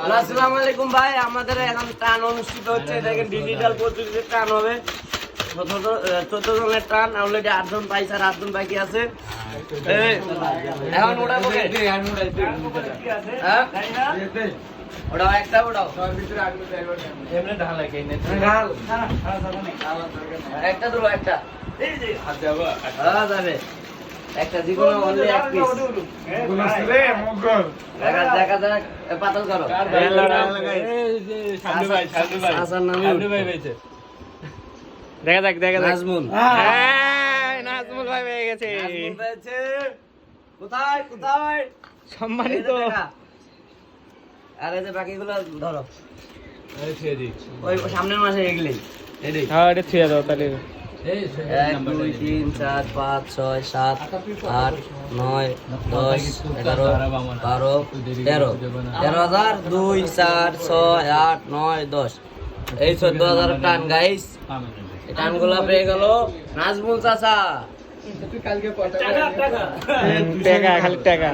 আসসালামু আলাইকুম ভাই, আমাদের এখন টান অনুষ্ঠিত হচ্ছে। দেখেন ডিজিটাল পদ্ধতিতে টান হবে। 14 জনের টান, অলরেডি 8 জন পাইছে আর 8 জন বাকি আছে। এখন উঠাবো কে? হ্যাঁ? ওটাও একটা ওটাও। এমনি ঢাল লাগে ঢাল। একটা দুটো একটা। হ্যাঁ যাবে। একটা জীবন অনলি এক পিস। দেখা যাক পাতল করো। দেখা যাক নাজমুল। নাজমুল ভাই পেয়ে গেছে নাজমুল পেয়েছে। কোথায় কোথায়? সম্মানিত। আর এই যে বাকিগুলো ধরো। ওই সামনের মাসে এগুলি। হ্যাঁ এটা ছুঁয়ে দাও তাহলে। 1 2 3 4 5 6 7 8 9 10 11 12 13 13,000 2 4 6 8 9 10 এই 14,000 টান গাইস। এই টানগুলো পেয়ে গেল নাজমুল চাচা। টাকা খালি টাকা।